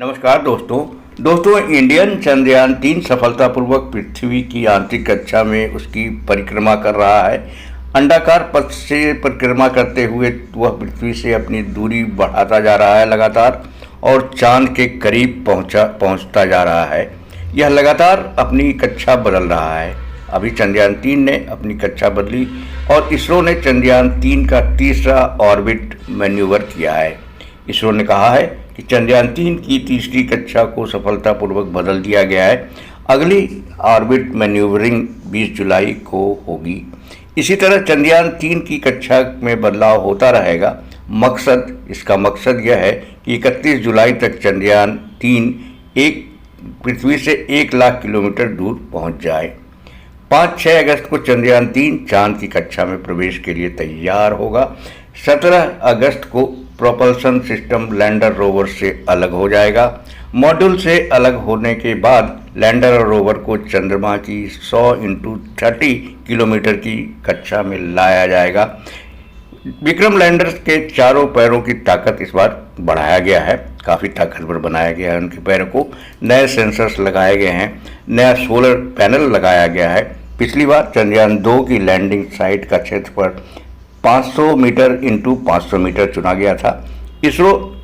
नमस्कार दोस्तों इंडियन चंद्रयान-3 सफलतापूर्वक पृथ्वी की आंतरिक कक्षा में उसकी परिक्रमा कर रहा है। अंडाकार पथ से परिक्रमा करते हुए वह पृथ्वी से अपनी दूरी बढ़ाता जा रहा है लगातार और चांद के करीब पहुंचता जा रहा है। यह लगातार अपनी कक्षा बदल रहा है। अभी चंद्रयान-3 ने अपनी कक्षा बदली और इसरो ने चंद्रयान-3 का तीसरा ऑर्बिट मैन्यूवर किया है। इसरो ने कहा है कि चंद्रयान-3 की तीसरी कक्षा को सफलतापूर्वक बदल दिया गया है। अगली ऑर्बिट मैन्यूवरिंग 20 जुलाई को होगी। इसी तरह चंद्रयान-3 की कक्षा में बदलाव होता रहेगा। इसका मकसद यह है कि 31 जुलाई तक चंद्रयान-3 पृथ्वी से 1 लाख किलोमीटर दूर पहुंच जाए। 5-6 अगस्त को चंद्रयान-3 चांद की कक्षा में प्रवेश के लिए तैयार होगा। 17 अगस्त को प्रोपल्शन सिस्टम लैंडर रोवर से अलग हो जाएगा। मॉड्यूल से अलग होने के बाद लैंडर और रोवर को चंद्रमा की 100 × 30 किलोमीटर की कक्षा में लाया जाएगा। विक्रम लैंडर के चारों पैरों की ताकत इस बार बढ़ाया गया है, काफ़ी ताकतवर बनाया गया है। उनके पैरों को नए सेंसर्स लगाए गए हैं, नया सोलर पैनल लगाया गया है। पिछली बार चंद्रयान-2 की लैंडिंग साइट का क्षेत्रफल 500 मीटर × 500 मीटर चुना गया था। इसरो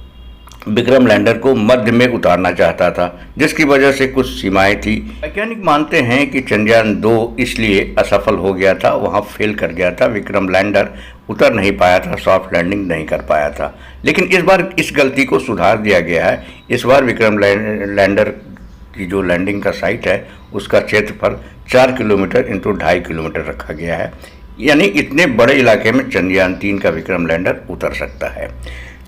विक्रम लैंडर को मध्य में उतारना चाहता था, जिसकी वजह से कुछ सीमाएं थी। वैज्ञानिक मानते हैं कि चंद्रयान-2 इसलिए असफल हो गया था, वहां फेल कर गया था। विक्रम लैंडर उतर नहीं पाया था, सॉफ्ट लैंडिंग नहीं कर पाया था। लेकिन इस बार इस गलती को सुधार दिया गया है। इस बार विक्रम लैंडर की जो लैंडिंग का साइट है उसका क्षेत्रफल 4 किलोमीटर × 2.5 किलोमीटर रखा गया है। यानी इतने बड़े इलाके में चंद्रयान-3 का विक्रम लैंडर उतर सकता है।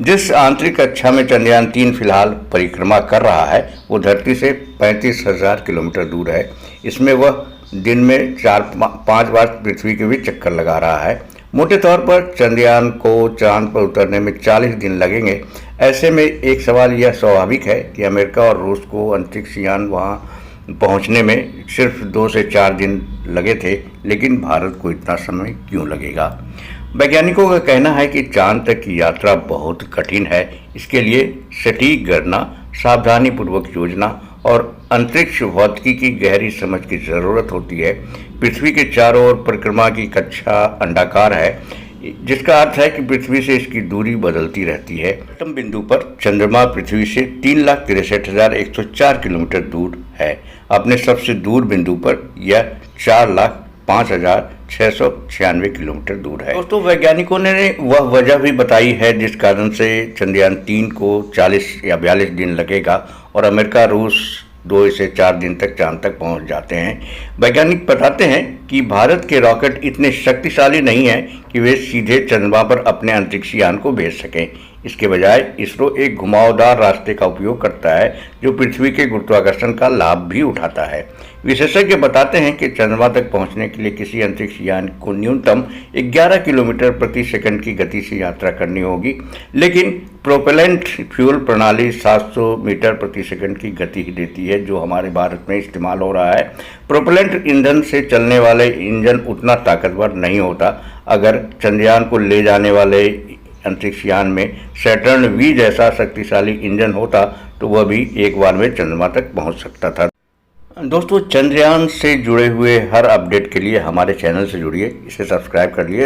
जिस आंतरिक कक्षा में चंद्रयान-3 फिलहाल परिक्रमा कर रहा है वो धरती से 35,000 किलोमीटर दूर है। इसमें वह दिन में 4-5 बार पृथ्वी के भी चक्कर लगा रहा है। मोटे तौर पर चंद्रयान को चांद पर उतरने में 40 दिन लगेंगे। ऐसे में एक सवाल यह स्वाभाविक है कि अमेरिका और रूस को अंतरिक्ष यान वहाँ पहुंचने में सिर्फ 2 से 4 दिन लगे थे, लेकिन भारत को इतना समय क्यों लगेगा? वैज्ञानिकों का कहना है कि चांद तक की यात्रा बहुत कठिन है। इसके लिए सटीक गणना, सावधानीपूर्वक योजना और अंतरिक्ष भौतिकी की गहरी समझ की ज़रूरत होती है। पृथ्वी के चारों ओर परिक्रमा की कक्षा अंडाकार है, जिसका अर्थ है कि पृथ्वी से इसकी दूरी बदलती रहती है। अंतिम बिंदु पर चंद्रमा पृथ्वी से 3,63,104 किलोमीटर दूर है। अपने सबसे दूर बिंदु पर यह 4,05,696 किलोमीटर दूर है। दोस्तों, वैज्ञानिकों ने वह वजह भी बताई है जिस कारण से चंद्रयान-3 को 40 या 42 दिन लगेगा और अमेरिका रूस 2 से 4 दिन तक चांद तक पहुंच जाते हैं। वैज्ञानिक बताते हैं कि भारत के रॉकेट इतने शक्तिशाली नहीं हैं कि वे सीधे चंद्रमा पर अपने अंतरिक्ष यान को भेज सकें। इसके बजाय इसरो एक घुमावदार रास्ते का उपयोग करता है जो पृथ्वी के गुरुत्वाकर्षण का लाभ भी उठाता है। विशेषज्ञ बताते हैं कि चंद्रमा तक पहुंचने के लिए किसी अंतरिक्ष यान को न्यूनतम 11 किलोमीटर प्रति सेकंड की गति से यात्रा करनी होगी, लेकिन प्रोपेलेंट फ्यूल प्रणाली 700 मीटर प्रति सेकंड की गति ही देती है, जो हमारे भारत में इस्तेमाल हो रहा है। प्रोपेलेंट ईंधन से चलने वाले इंजन उतना ताकतवर नहीं होता। अगर चंद्रयान को ले जाने वाले अंतरिक्ष यान में सैटर्न V जैसा शक्तिशाली इंजन होता तो वह भी एक बार में चंद्रमा तक पहुंच सकता था। दोस्तों, चंद्रयान से जुड़े हुए हर अपडेट के लिए हमारे चैनल से जुड़िए, इसे सब्सक्राइब कर लिए।